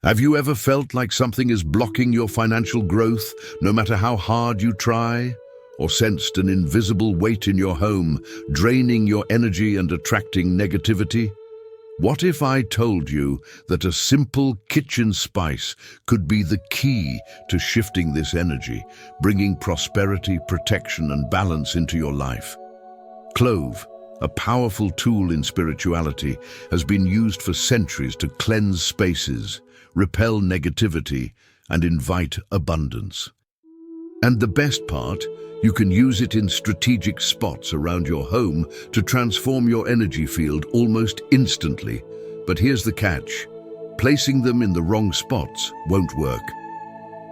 Have you ever felt like something is blocking your financial growth, no matter how hard you try? Or sensed an invisible weight in your home, draining your energy and attracting negativity? What if I told you that a simple kitchen spice could be the key to shifting this energy, bringing prosperity, protection, and balance into your life? Clove, a powerful tool in spirituality, has been used for centuries to cleanse spaces, repel negativity, and invite abundance. And the best part, you can use it in strategic spots around your home to transform your energy field almost instantly. But here's the catch: placing them in the wrong spots won't work.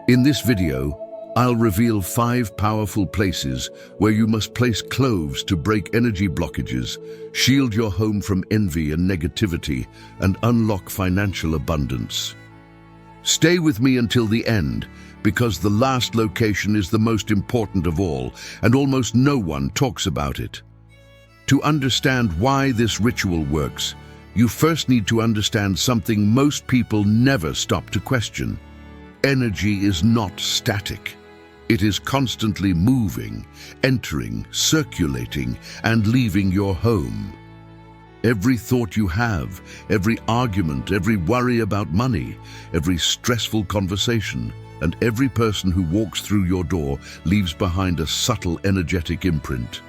In this video, I'll reveal 5 powerful places where you must place cloves to break energy blockages, shield your home from envy and negativity, and unlock financial abundance. Stay with me until the end, because the last location is the most important of all, and almost no one talks about it. To understand why this ritual works, you first need to understand something most people never stop to question. Energy is not static. It is constantly moving, entering, circulating, and leaving your home. Every thought you have, every argument, every worry about money, every stressful conversation, and every person who walks through your door leaves behind a subtle energetic imprint.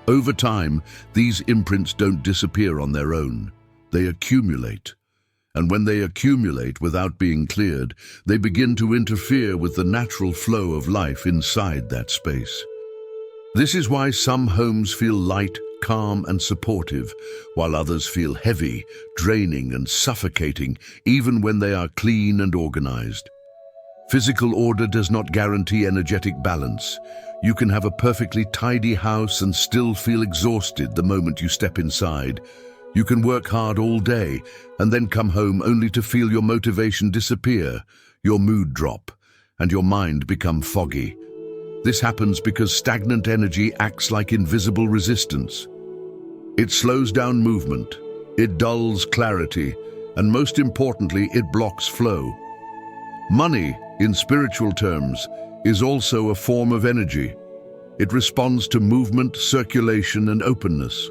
Over time, these imprints don't disappear on their own. They accumulate. And when they accumulate without being cleared, they begin to interfere with the natural flow of life inside that space. This is why some homes feel light, calm, and supportive, while others feel heavy, draining, and suffocating, even when they are clean and organized. Physical order does not guarantee energetic balance. You can have a perfectly tidy house and still feel exhausted the moment you step inside. You can work hard all day and then come home only to feel your motivation disappear, your mood drop, and your mind become foggy. This happens because stagnant energy acts like invisible resistance. It slows down movement, it dulls clarity, and most importantly, it blocks flow. Money, in spiritual terms, is also a form of energy. It responds to movement, circulation, and openness.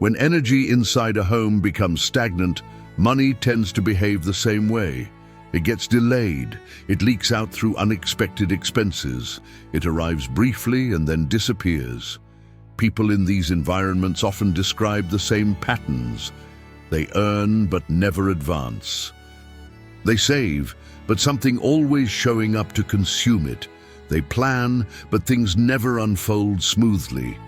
When energy inside a home becomes stagnant, money tends to behave the same way. It gets delayed, it leaks out through unexpected expenses, it arrives briefly and then disappears. People in these environments often describe the same patterns. They earn but never advance. They save, but something always showing up to consume it. They plan, but things never unfold smoothly.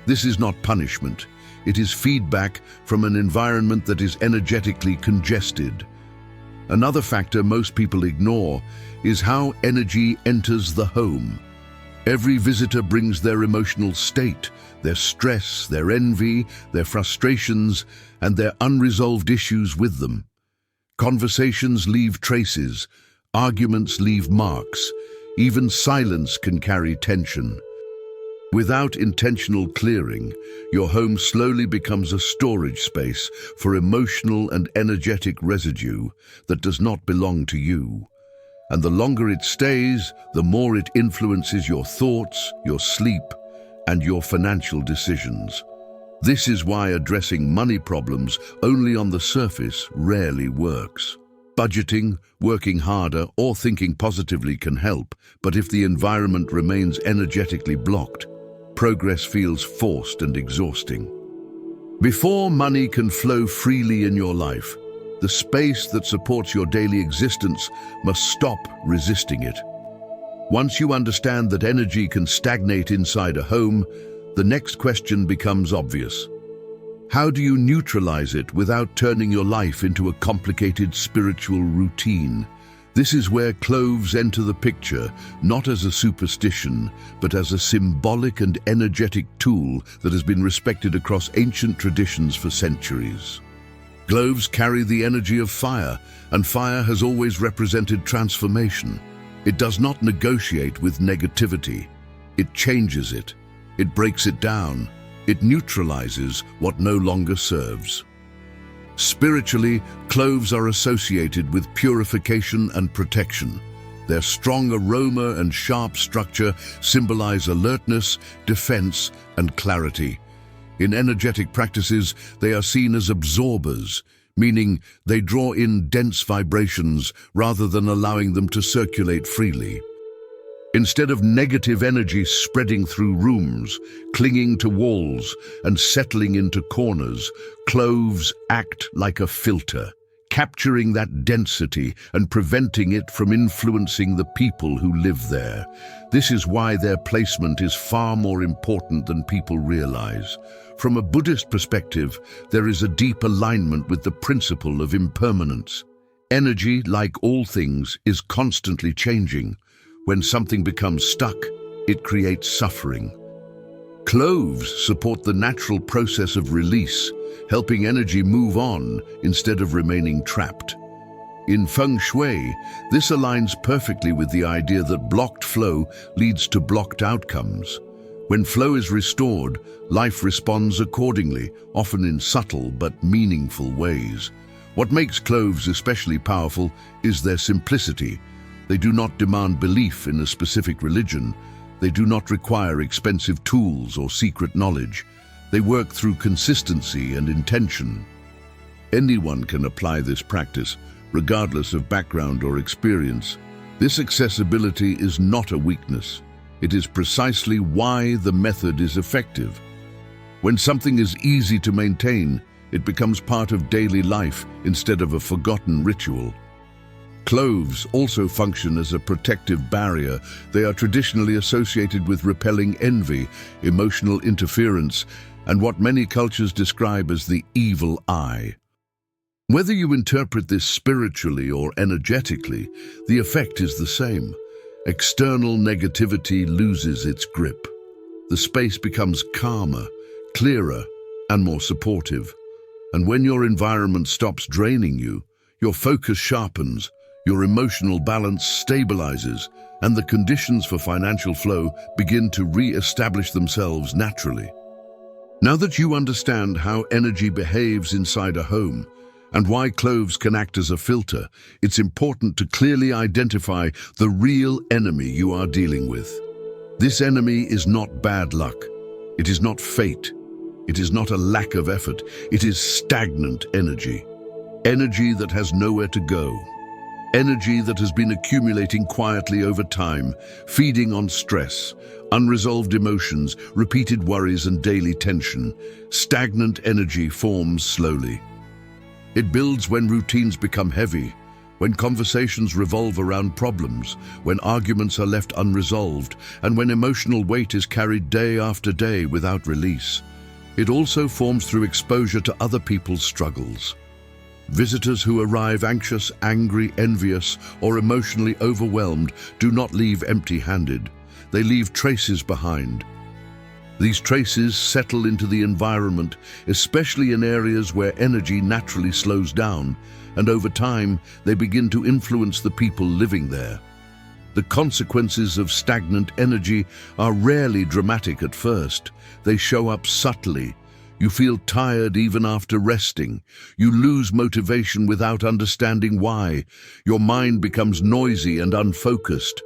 This is not punishment. It is feedback from an environment that is energetically congested. Another factor most people ignore is how energy enters the home. Every visitor brings their emotional state, their stress, their envy, their frustrations, and their unresolved issues with them. Conversations leave traces, arguments leave marks, even silence can carry tension. Without intentional clearing, your home slowly becomes a storage space for emotional and energetic residue that does not belong to you. And the longer it stays, the more it influences your thoughts, your sleep, and your financial decisions. This is why addressing money problems only on the surface rarely works. Budgeting, working harder, or thinking positively can help, but if the environment remains energetically blocked, progress feels forced and exhausting. Before money can flow freely in your life, the space that supports your daily existence must stop resisting it. Once you understand that energy can stagnate inside a home, the next question becomes obvious. How do you neutralize it without turning your life into a complicated spiritual routine? This is where cloves enter the picture, not as a superstition, but as a symbolic and energetic tool that has been respected across ancient traditions for centuries. Cloves carry the energy of fire, and fire has always represented transformation. It does not negotiate with negativity. It changes it. It breaks it down. It neutralizes what no longer serves. Spiritually, cloves are associated with purification and protection. Their strong aroma and sharp structure symbolize alertness, defense, and clarity. In energetic practices, they are seen as absorbers, meaning they draw in dense vibrations rather than allowing them to circulate freely. Instead of negative energy spreading through rooms, clinging to walls, and settling into corners, cloves act like a filter, capturing that density and preventing it from influencing the people who live there. This is why their placement is far more important than people realize. From a Buddhist perspective, there is a deep alignment with the principle of impermanence. Energy, like all things, is constantly changing. When something becomes stuck, it creates suffering. Cloves support the natural process of release, helping energy move on instead of remaining trapped. In Feng Shui, this aligns perfectly with the idea that blocked flow leads to blocked outcomes. When flow is restored, life responds accordingly, often in subtle but meaningful ways. What makes cloves especially powerful is their simplicity. They do not demand belief in a specific religion. They do not require expensive tools or secret knowledge. They work through consistency and intention. Anyone can apply this practice, regardless of background or experience. This accessibility is not a weakness. It is precisely why the method is effective. When something is easy to maintain, it becomes part of daily life instead of a forgotten ritual. Cloves also function as a protective barrier. They are traditionally associated with repelling envy, emotional interference, and what many cultures describe as the evil eye. Whether you interpret this spiritually or energetically, the effect is the same. External negativity loses its grip. The space becomes calmer, clearer, and more supportive. And when your environment stops draining you, your focus sharpens, your emotional balance stabilizes, and the conditions for financial flow begin to re-establish themselves naturally. Now that you understand how energy behaves inside a home and why cloves can act as a filter, it's important to clearly identify the real enemy you are dealing with. This enemy is not bad luck. It is not fate. It is not a lack of effort. It is stagnant energy. Energy that has nowhere to go. Energy that has been accumulating quietly over time, feeding on stress, unresolved emotions, repeated worries, and daily tension. Stagnant energy forms slowly. It builds when routines become heavy, when conversations revolve around problems, when arguments are left unresolved, and when emotional weight is carried day after day without release. It also forms through exposure to other people's struggles. Visitors who arrive anxious, angry, envious, or emotionally overwhelmed do not leave empty-handed. They leave traces behind. These traces settle into the environment, especially in areas where energy naturally slows down, and over time, they begin to influence the people living there. The consequences of stagnant energy are rarely dramatic at first. They show up subtly. You feel tired even after resting. You lose motivation without understanding why. Your mind becomes noisy and unfocused.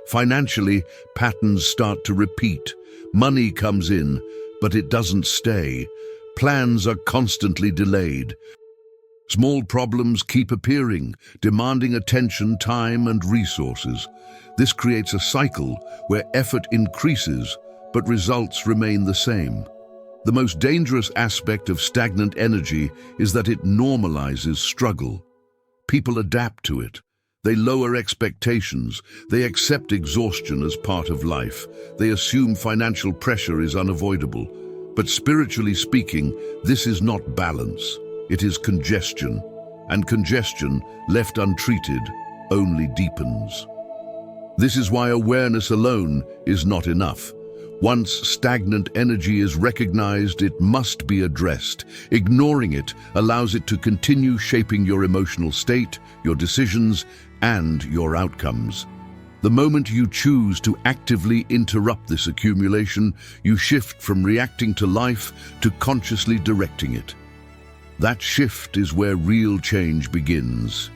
Financially, patterns start to repeat. Money comes in, but it doesn't stay. Plans are constantly delayed. Small problems keep appearing, demanding attention, time, and resources. This creates a cycle where effort increases, but results remain the same. The most dangerous aspect of stagnant energy is that it normalizes struggle. People adapt to it. They lower expectations. They accept exhaustion as part of life. They assume financial pressure is unavoidable. But spiritually speaking, this is not balance. It is congestion. And congestion, left untreated, only deepens. This is why awareness alone is not enough. Once stagnant energy is recognized, it must be addressed. Ignoring it allows it to continue shaping your emotional state, your decisions, and your outcomes. The moment you choose to actively interrupt this accumulation, you shift from reacting to life to consciously directing it. That shift is where real change begins.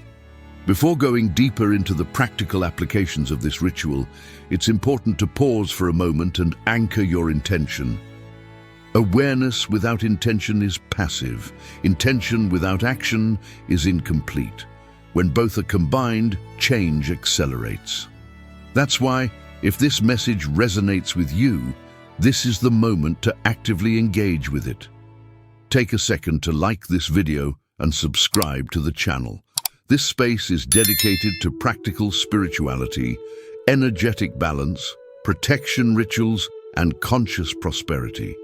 Before going deeper into the practical applications of this ritual, it's important to pause for a moment and anchor your intention. Awareness without intention is passive. Intention without action is incomplete. When both are combined, change accelerates. That's why, if this message resonates with you, this is the moment to actively engage with it. Take a second to like this video and subscribe to the channel. This space is dedicated to practical spirituality, energetic balance, protection rituals, and conscious prosperity.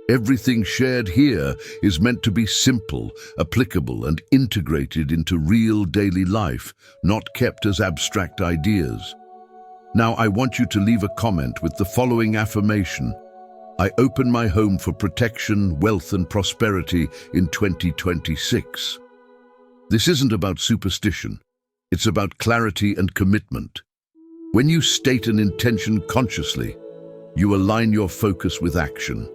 Everything shared here is meant to be simple, applicable, and integrated into real daily life, not kept as abstract ideas. Now, I want you to leave a comment with the following affirmation: I open my home for protection, wealth, and prosperity in 2026. This isn't about superstition. It's about clarity and commitment. When you state an intention consciously, you align your focus with action.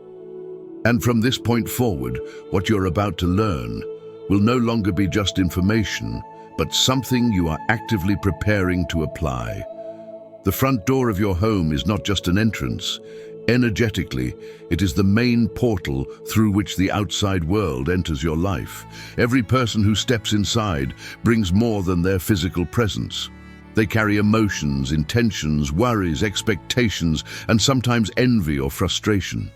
And from this point forward, what you're about to learn will no longer be just information, but something you are actively preparing to apply. The front door of your home is not just an entrance. Energetically, it is the main portal through which the outside world enters your life. Every person who steps inside brings more than their physical presence. They carry emotions, intentions, worries, expectations, and sometimes envy or frustration.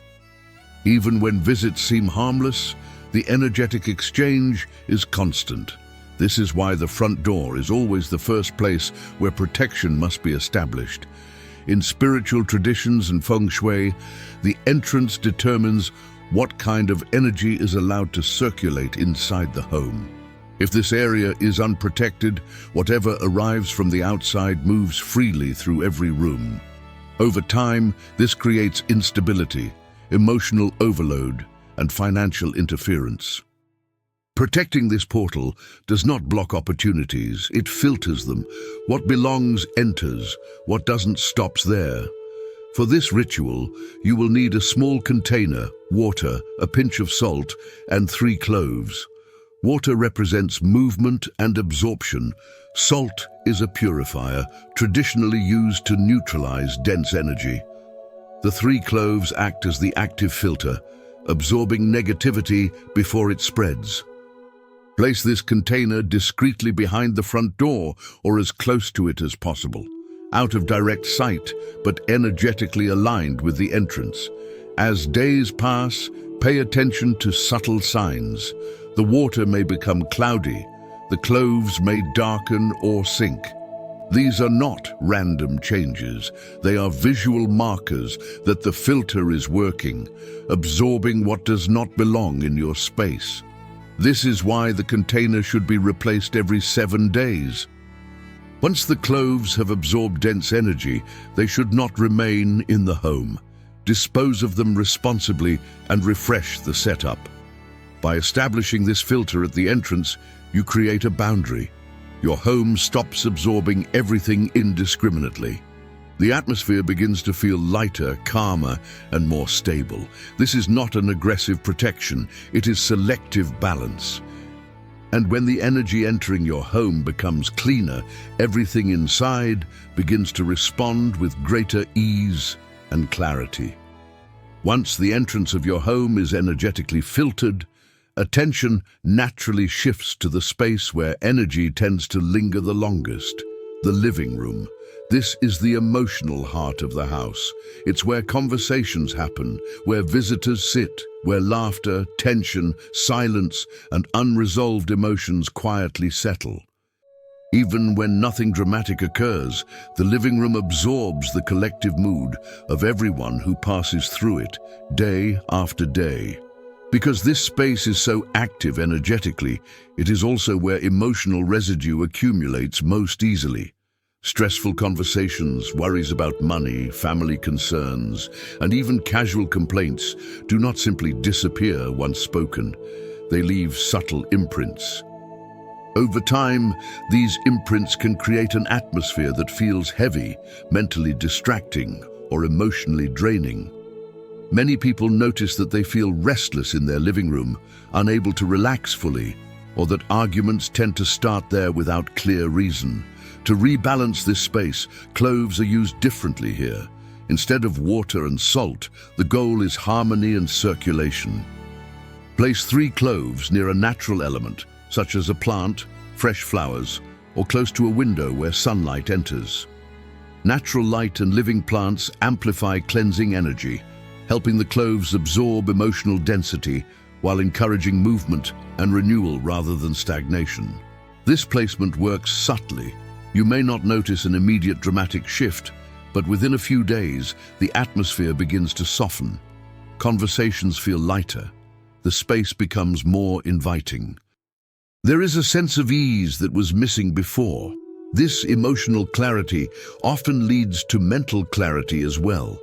Even when visits seem harmless, the energetic exchange is constant. This is why the front door is always the first place where protection must be established. In spiritual traditions and feng shui, the entrance determines what kind of energy is allowed to circulate inside the home. If this area is unprotected, whatever arrives from the outside moves freely through every room. Over time, this creates instability, emotional overload, and financial interference. Protecting this portal does not block opportunities, it filters them. What belongs enters, what doesn't stops there. For this ritual, you will need a small container, water, a pinch of salt, and 3 cloves. Water represents movement and absorption. Salt is a purifier, traditionally used to neutralize dense energy. The 3 cloves act as the active filter, absorbing negativity before it spreads. Place this container discreetly behind the front door or as close to it as possible, out of direct sight, but energetically aligned with the entrance. As days pass, pay attention to subtle signs. The water may become cloudy, the cloves may darken or sink. These are not random changes. They are visual markers that the filter is working, absorbing what does not belong in your space. This is why the container should be replaced every 7 days. Once the cloves have absorbed dense energy, they should not remain in the home. Dispose of them responsibly and refresh the setup. By establishing this filter at the entrance, you create a boundary. Your home stops absorbing everything indiscriminately. The atmosphere begins to feel lighter, calmer, and more stable. This is not an aggressive protection, it is selective balance. And when the energy entering your home becomes cleaner, everything inside begins to respond with greater ease and clarity. Once the entrance of your home is energetically filtered, attention naturally shifts to the space where energy tends to linger the longest, the living room. This is the emotional heart of the house. It's where conversations happen, where visitors sit, where laughter, tension, silence, and unresolved emotions quietly settle. Even when nothing dramatic occurs, the living room absorbs the collective mood of everyone who passes through it, day after day. Because this space is so active energetically, it is also where emotional residue accumulates most easily. Stressful conversations, worries about money, family concerns, and even casual complaints do not simply disappear once spoken. They leave subtle imprints. Over time, these imprints can create an atmosphere that feels heavy, mentally distracting, or emotionally draining. Many people notice that they feel restless in their living room, unable to relax fully, or that arguments tend to start there without clear reason. To rebalance this space, cloves are used differently here. Instead of water and salt, the goal is harmony and circulation. Place 3 cloves near a natural element, such as a plant, fresh flowers, or close to a window where sunlight enters. Natural light and living plants amplify cleansing energy, helping the cloves absorb emotional density while encouraging movement and renewal rather than stagnation. This placement works subtly. You may not notice an immediate dramatic shift, but within a few days, the atmosphere begins to soften. Conversations feel lighter. The space becomes more inviting. There is a sense of ease that was missing before. This emotional clarity often leads to mental clarity as well.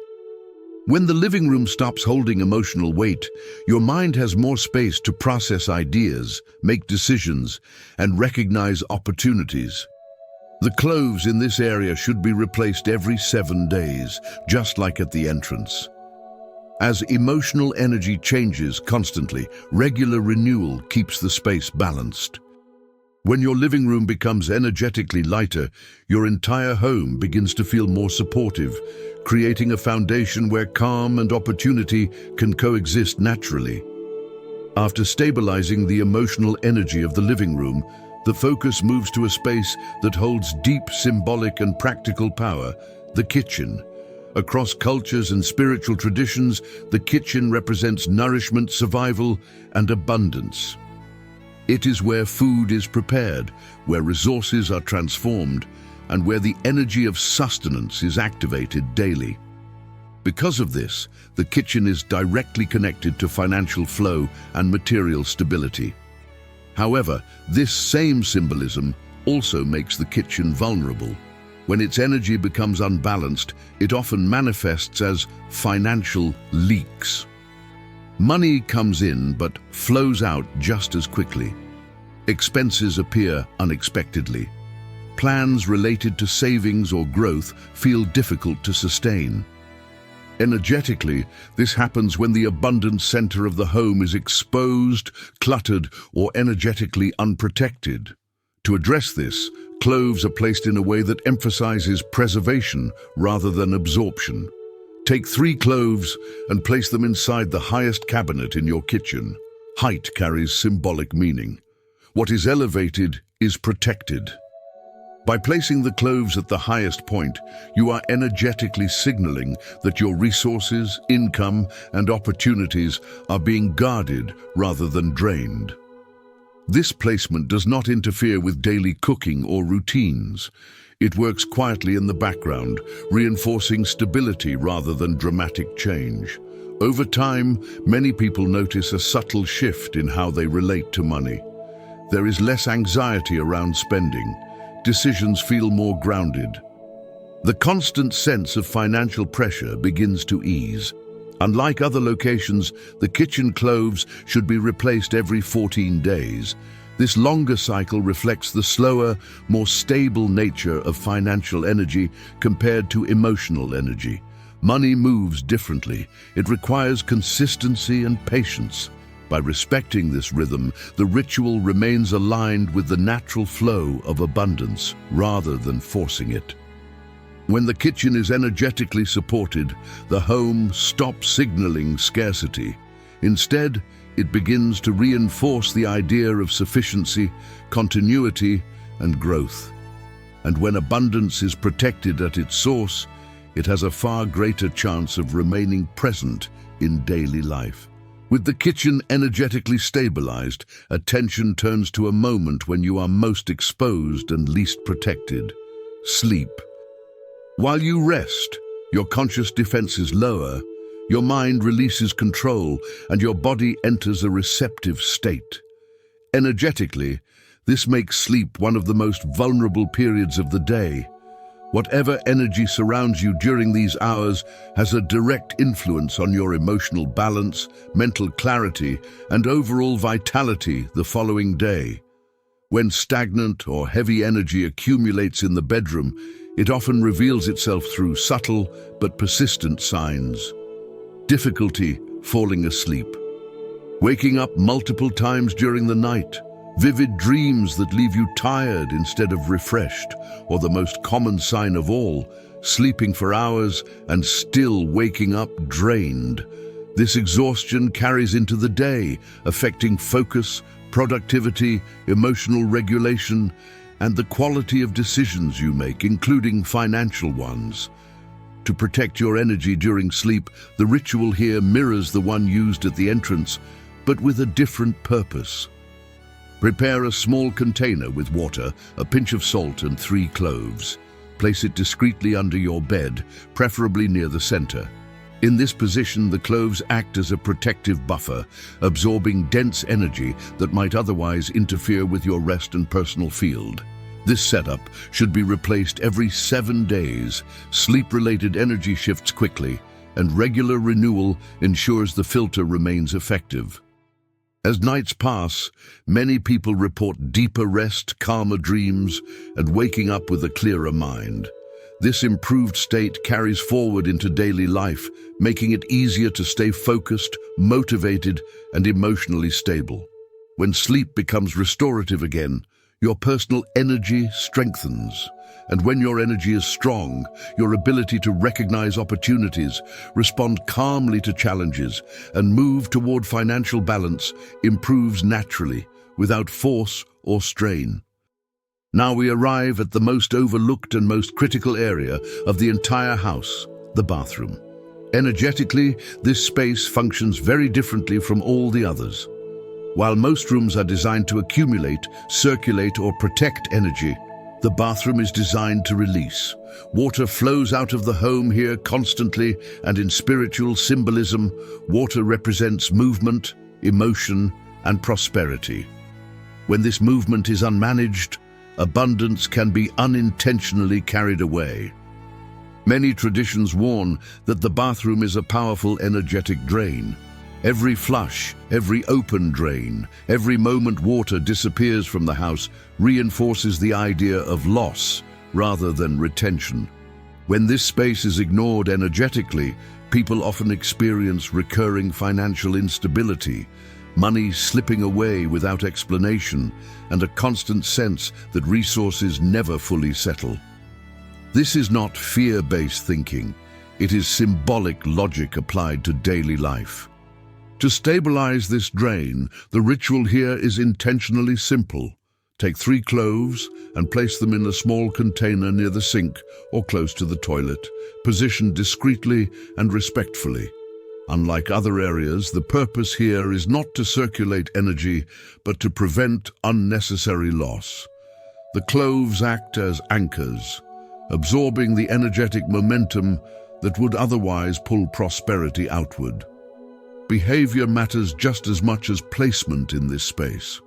When the living room stops holding emotional weight, your mind has more space to process ideas, make decisions, and recognize opportunities. The cloves in this area should be replaced every 7 days, just like at the entrance. As emotional energy changes constantly, regular renewal keeps the space balanced. When your living room becomes energetically lighter, your entire home begins to feel more supportive, creating a foundation where calm and opportunity can coexist naturally. After stabilizing the emotional energy of the living room, the focus moves to a space that holds deep symbolic and practical power, the kitchen. Across cultures and spiritual traditions, the kitchen represents nourishment, survival, and abundance. It is where food is prepared, where resources are transformed, and where the energy of sustenance is activated daily. Because of this, the kitchen is directly connected to financial flow and material stability. However, this same symbolism also makes the kitchen vulnerable. When its energy becomes unbalanced, it often manifests as financial leaks. Money comes in but flows out just as quickly. Expenses appear unexpectedly. Plans related to savings or growth feel difficult to sustain. Energetically, this happens when the abundance center of the home is exposed, cluttered, or energetically unprotected. To address this, cloves are placed in a way that emphasizes preservation rather than absorption. Take 3 cloves and place them inside the highest cabinet in your kitchen. Height carries symbolic meaning. What is elevated is protected. By placing the cloves at the highest point, you are energetically signaling that your resources, income, and opportunities are being guarded rather than drained. This placement does not interfere with daily cooking or routines. It works quietly in the background, reinforcing stability rather than dramatic change. Over time, many people notice a subtle shift in how they relate to money. There is less anxiety around spending. Decisions feel more grounded. The constant sense of financial pressure begins to ease. Unlike other locations, the kitchen cloves should be replaced every 14 days. This longer cycle reflects the slower, more stable nature of financial energy compared to emotional energy. Money moves differently. It requires consistency and patience. By respecting this rhythm, the ritual remains aligned with the natural flow of abundance rather than forcing it. When the kitchen is energetically supported, the home stops signaling scarcity. Instead, it begins to reinforce the idea of sufficiency, continuity, and growth. And when abundance is protected at its source, it has a far greater chance of remaining present in daily life. With the kitchen energetically stabilized, attention turns to a moment when you are most exposed and least protected: sleep. While you rest, your conscious defenses lower, your mind releases control, and your body enters a receptive state. Energetically, this makes sleep one of the most vulnerable periods of the day. Whatever energy surrounds you during these hours has a direct influence on your emotional balance, mental clarity, and overall vitality the following day. When stagnant or heavy energy accumulates in the bedroom, it often reveals itself through subtle but persistent signs. difficulty falling asleep, waking up multiple times during the night, vivid dreams that leave you tired instead of refreshed, or the most common sign of all, sleeping for hours and still waking up drained. This exhaustion carries into the day, affecting focus, productivity, emotional regulation, and the quality of decisions you make, including financial ones. To protect your energy during sleep, the ritual here mirrors the one used at the entrance, but with a different purpose. Prepare a small container with water, a pinch of salt, and 3 cloves. Place it discreetly under your bed, preferably near the center. In this position, the cloves act as a protective buffer, absorbing dense energy that might otherwise interfere with your rest and personal field. This setup should be replaced every 7 days. Sleep-related energy shifts quickly, and regular renewal ensures the filter remains effective. As nights pass, many people report deeper rest, calmer dreams, and waking up with a clearer mind. This improved state carries forward into daily life, making it easier to stay focused, motivated, and emotionally stable. When sleep becomes restorative again, your personal energy strengthens. And when your energy is strong, your ability to recognize opportunities, respond calmly to challenges, and move toward financial balance improves naturally, without force or strain. Now we arrive at the most overlooked and most critical area of the entire house, the bathroom. Energetically, this space functions very differently from all the others. While most rooms are designed to accumulate, circulate, or protect energy, the bathroom is designed to release. Water flows out of the home here constantly, and in spiritual symbolism, water represents movement, emotion, and prosperity. When this movement is unmanaged, abundance can be unintentionally carried away. Many traditions warn that the bathroom is a powerful energetic drain. Every flush, every open drain, every moment water disappears from the house reinforces the idea of loss rather than retention. When this space is ignored energetically, people often experience recurring financial instability, money slipping away without explanation, and a constant sense that resources never fully settle. This is not fear-based thinking. It is symbolic logic applied to daily life. To stabilize this drain, the ritual here is intentionally simple. Take 3 cloves and place them in a small container near the sink or close to the toilet, positioned discreetly and respectfully. Unlike other areas, the purpose here is not to circulate energy, but to prevent unnecessary loss. The cloves act as anchors, absorbing the energetic momentum that would otherwise pull prosperity outward. Behavior matters just as much as placement in this space.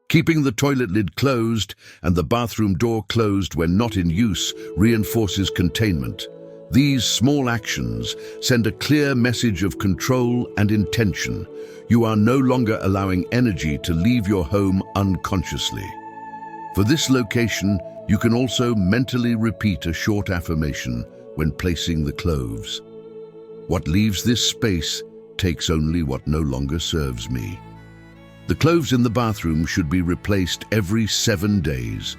Keeping the toilet lid closed and the bathroom door closed when not in use reinforces containment. These small actions send a clear message of control and intention. You are no longer allowing energy to leave your home unconsciously. For this location, you can also mentally repeat a short affirmation when placing the cloves. What leaves this space takes only what no longer serves me. The cloves in the bathroom should be replaced every 7 days.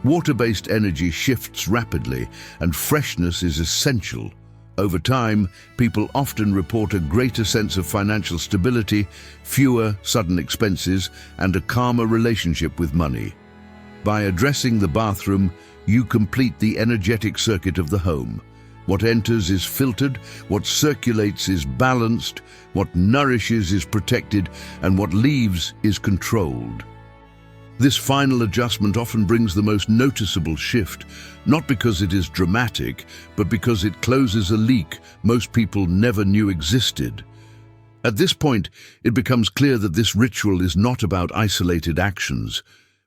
Water-based energy shifts rapidly, and freshness is essential. Over time, people often report a greater sense of financial stability, fewer sudden expenses, and a calmer relationship with money. By addressing the bathroom, you complete the energetic circuit of the home. What enters is filtered, what circulates is balanced, what nourishes is protected, and what leaves is controlled. This final adjustment often brings the most noticeable shift, not because it is dramatic, but because it closes a leak most people never knew existed. At this point, it becomes clear that this ritual is not about isolated actions,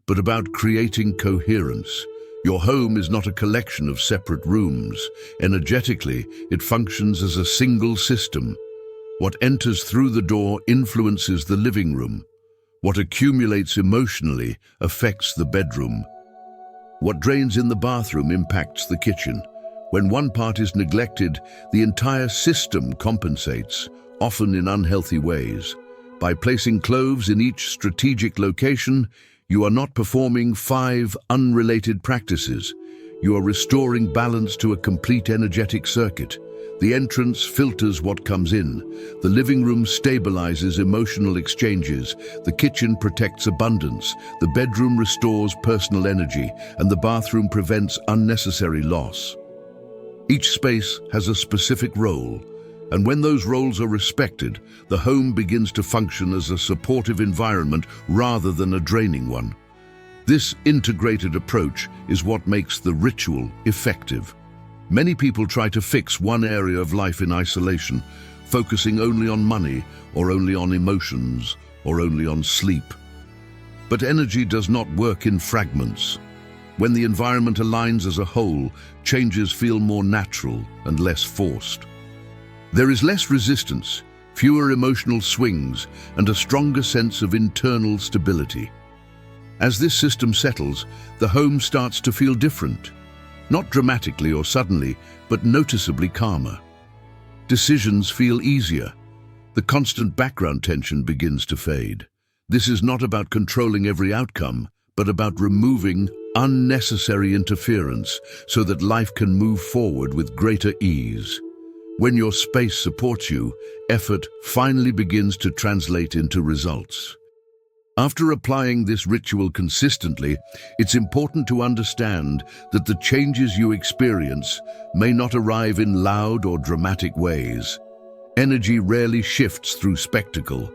but about creating coherence. Your home is not a collection of separate rooms. Energetically, it functions as a single system. What enters through the door influences the living room. What accumulates emotionally affects the bedroom. What drains in the bathroom impacts the kitchen. When one part is neglected, the entire system compensates, often in unhealthy ways. By placing cloves in each strategic location, you are not performing 5 unrelated practices. You are restoring balance to a complete energetic circuit. The entrance filters what comes in. The living room stabilizes emotional exchanges. The kitchen protects abundance. The bedroom restores personal energy, and the bathroom prevents unnecessary loss. Each space has a specific role, and when those roles are respected, the home begins to function as a supportive environment rather than a draining one. This integrated approach is what makes the ritual effective. Many people try to fix one area of life in isolation, focusing only on money, or only on emotions, or only on sleep. But energy does not work in fragments. When the environment aligns as a whole, changes feel more natural and less forced. There is less resistance, fewer emotional swings, and a stronger sense of internal stability. As this system settles, the home starts to feel different. Not dramatically or suddenly, but noticeably calmer. Decisions feel easier. The constant background tension begins to fade. This is not about controlling every outcome, but about removing unnecessary interference so that life can move forward with greater ease. When your space supports you, effort finally begins to translate into results. After applying this ritual consistently, it's important to understand that the changes you experience may not arrive in loud or dramatic ways. Energy rarely shifts through spectacle.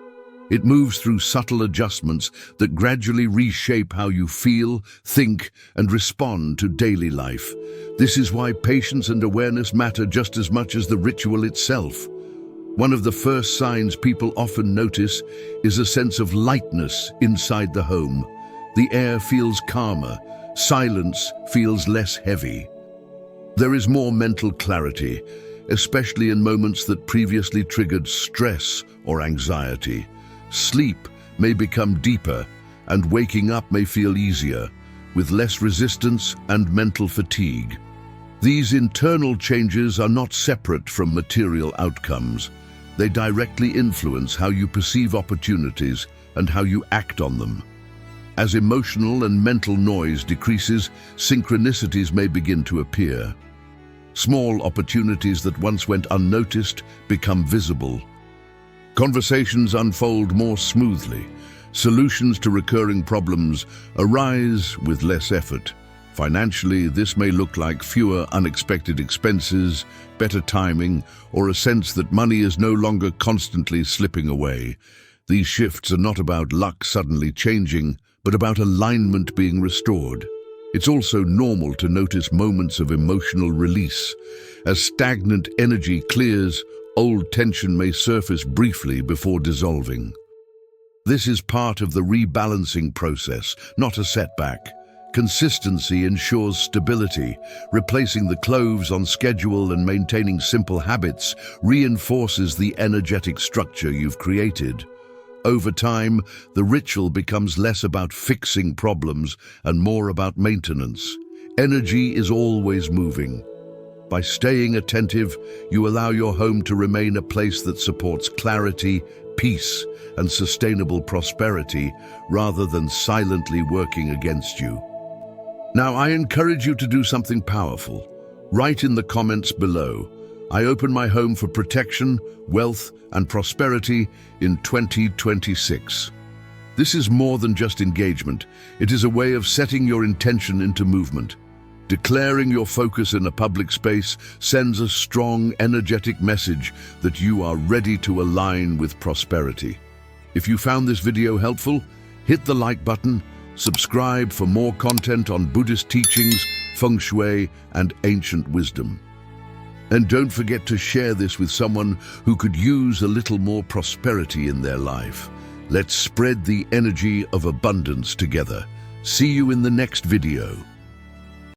It moves through subtle adjustments that gradually reshape how you feel, think, and respond to daily life. This is why patience and awareness matter just as much as the ritual itself. One of the first signs people often notice is a sense of lightness inside the home. The air feels calmer, silence feels less heavy. There is more mental clarity, especially in moments that previously triggered stress or anxiety. Sleep may become deeper, and waking up may feel easier, with less resistance and mental fatigue. These internal changes are not separate from material outcomes. They directly influence how you perceive opportunities and how you act on them. As emotional and mental noise decreases, synchronicities may begin to appear. Small opportunities that once went unnoticed become visible. Conversations unfold more smoothly. Solutions to recurring problems arise with less effort. Financially, this may look like fewer unexpected expenses, better timing, or a sense that money is no longer constantly slipping away. These shifts are not about luck suddenly changing, but about alignment being restored. It's also normal to notice moments of emotional release. As stagnant energy clears, old tension may surface briefly before dissolving. This is part of the rebalancing process, not a setback. Consistency ensures stability. Replacing the cloves on schedule and maintaining simple habits reinforces the energetic structure you've created. Over time, the ritual becomes less about fixing problems and more about maintenance. Energy is always moving. By staying attentive, you allow your home to remain a place that supports clarity, peace, and sustainable prosperity rather than silently working against you. Now, I encourage you to do something powerful. Write in the comments below, "I open my home for protection, wealth, and prosperity in 2026. This is more than just engagement. It is a way of setting your intention into movement. Declaring your focus in a public space sends a strong, energetic message that you are ready to align with prosperity. If you found this video helpful, hit the like button. Subscribe for more content on Buddhist teachings, feng shui, and ancient wisdom. And don't forget to share this with someone who could use a little more prosperity in their life. Let's spread the energy of abundance together. See you in the next video.